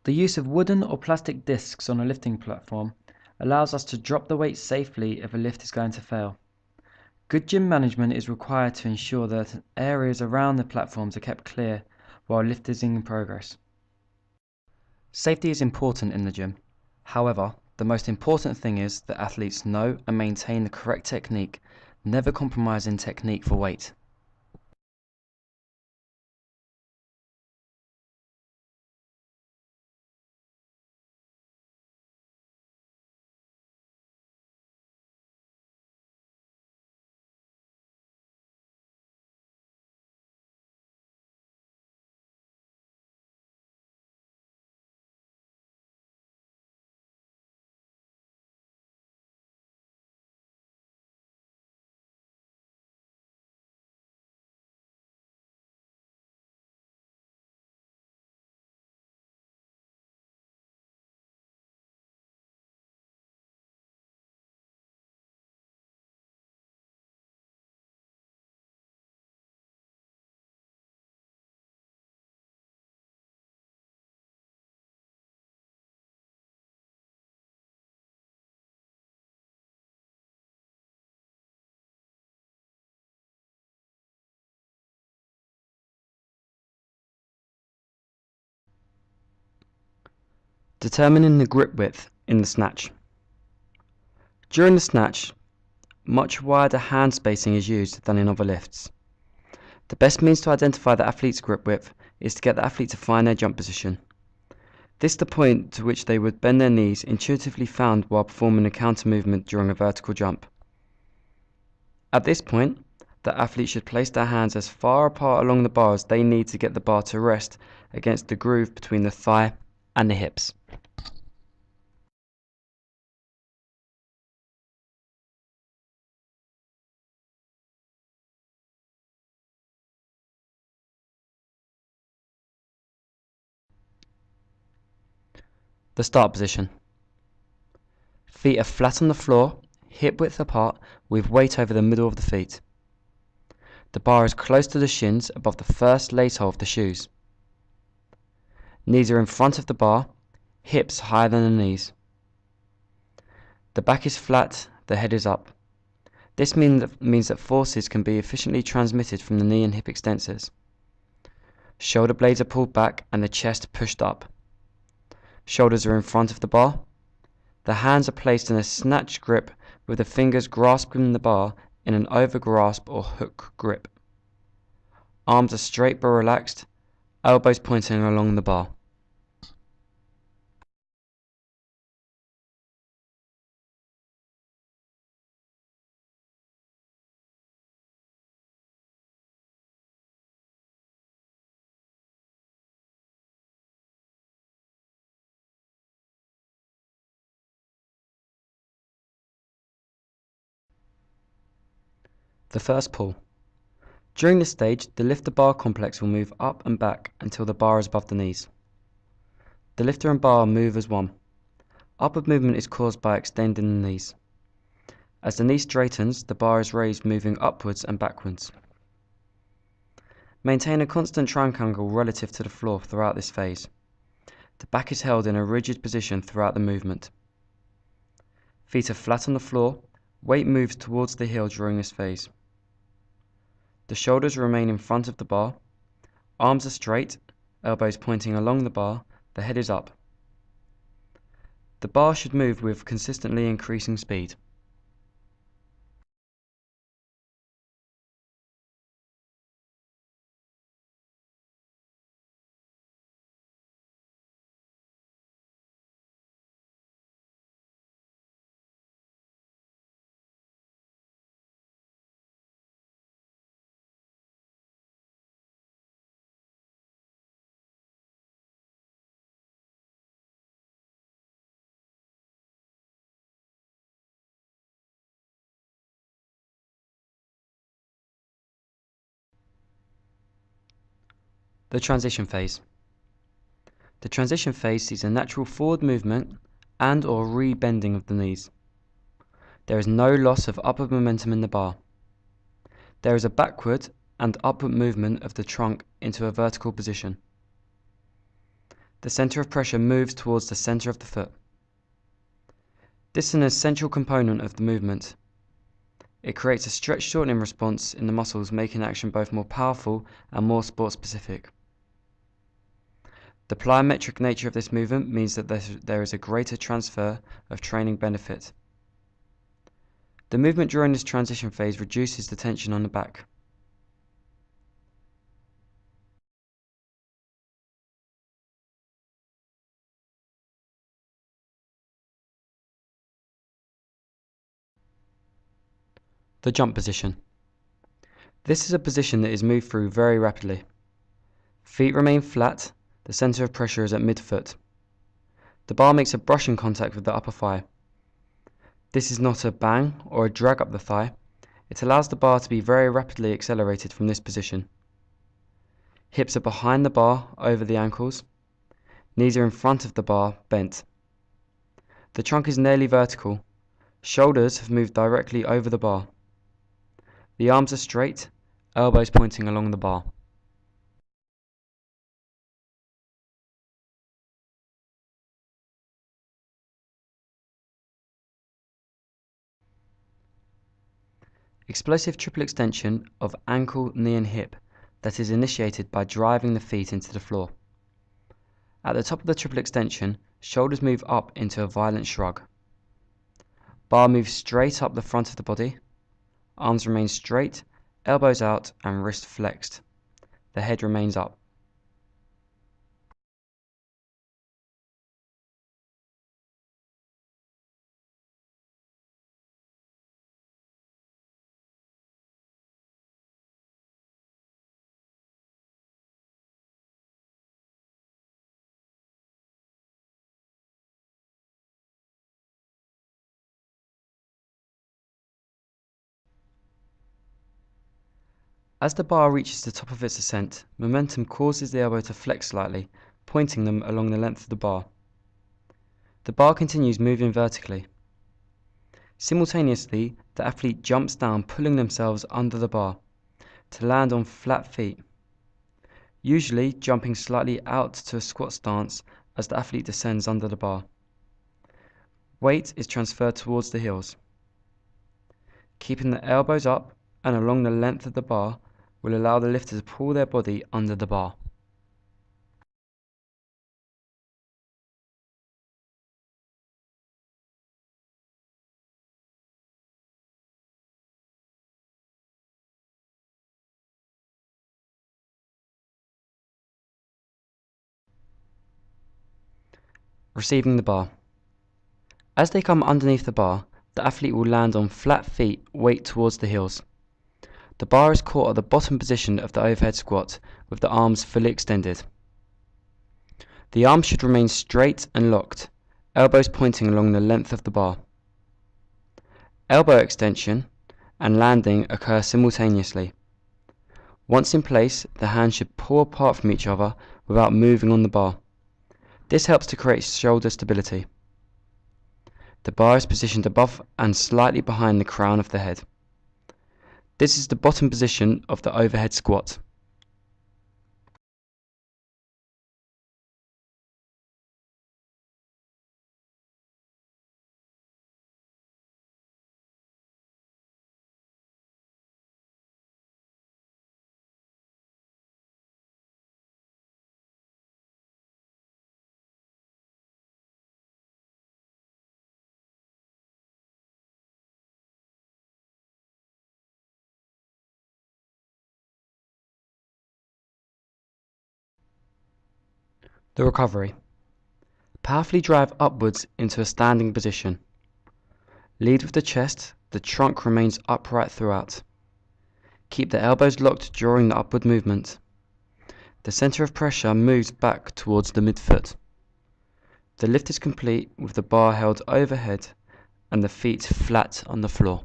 The use of wooden or plastic discs on a lifting platform allows us to drop the weight safely if a lift is going to fail. Good gym management is required to ensure that areas around the platforms are kept clear while lift is in progress. Safety is important in the gym. However, the most important thing is that athletes know and maintain the correct technique, never compromising technique for weight. Determining the grip width in the snatch. During the snatch, much wider hand spacing is used than in other lifts. The best means to identify the athlete's grip width is to get the athlete to find their jump position. This is the point to which they would bend their knees, intuitively found while performing a counter movement during a vertical jump. At this point, the athlete should place their hands as far apart along the bar as they need to get the bar to rest against the groove between the thigh and the hips. The start position. Feet are flat on the floor, hip width apart, with weight over the middle of the feet. The bar is close to the shins above the first lace hole of the shoes. Knees are in front of the bar, hips higher than the knees. The back is flat, the head is up. This means that forces can be efficiently transmitted from the knee and hip extensors. Shoulder blades are pulled back and the chest pushed up. Shoulders are in front of the bar. The hands are placed in a snatch grip with the fingers grasping the bar in an overgrasp or hook grip. Arms are straight but relaxed, elbows pointing along the bar. The first pull. During this stage, the lifter bar complex will move up and back until the bar is above the knees. The lifter and bar move as one. Upward movement is caused by extending the knees. As the knee straightens, the bar is raised, moving upwards and backwards. Maintain a constant triangle relative to the floor throughout this phase. The back is held in a rigid position throughout the movement. Feet are flat on the floor, weight moves towards the heel during this phase. The shoulders remain in front of the bar, arms are straight, elbows pointing along the bar, the head is up. The bar should move with consistently increasing speed. The transition phase. The transition phase sees a natural forward movement and or re-bending of the knees. There is no loss of upward momentum in the bar. There is a backward and upward movement of the trunk into a vertical position. The center of pressure moves towards the center of the foot. This is an essential component of the movement. It creates a stretch shortening response in the muscles, making action both more powerful and more sport specific. The plyometric nature of this movement means that there is a greater transfer of training benefit. The movement during this transition phase reduces the tension on the back. The jump position. This is a position that is moved through very rapidly. Feet remain flat, the center of pressure is at midfoot. The bar makes a brushing contact with the upper thigh. This is not a bang or a drag up the thigh. It allows the bar to be very rapidly accelerated from this position. Hips are behind the bar over the ankles. Knees are in front of the bar, bent. The trunk is nearly vertical. Shoulders have moved directly over the bar. The arms are straight, elbows pointing along the bar. Explosive triple extension of ankle, knee and hip that is initiated by driving the feet into the floor. At the top of the triple extension, shoulders move up into a violent shrug. Bar moves straight up the front of the body. Arms remain straight, elbows out and wrist flexed. The head remains up. As the bar reaches the top of its ascent, momentum causes the elbow to flex slightly, pointing them along the length of the bar. The bar continues moving vertically. Simultaneously, the athlete jumps down, pulling themselves under the bar to land on flat feet, usually jumping slightly out to a squat stance as the athlete descends under the bar. Weight is transferred towards the heels. Keeping the elbows up and along the length of the bar will allow the lifter to pull their body under the bar. Receiving the bar. As they come underneath the bar, the athlete will land on flat feet, weight towards the heels. The bar is caught at the bottom position of the overhead squat with the arms fully extended. The arms should remain straight and locked, elbows pointing along the length of the bar. Elbow extension and landing occur simultaneously. Once in place, the hands should pull apart from each other without moving on the bar. This helps to create shoulder stability. The bar is positioned above and slightly behind the crown of the head. This is the bottom position of the overhead squat. The recovery. Powerfully drive upwards into a standing position. Lead with the chest, the trunk remains upright throughout. Keep the elbows locked during the upward movement. The center of pressure moves back towards the midfoot. The lift is complete with the bar held overhead and the feet flat on the floor.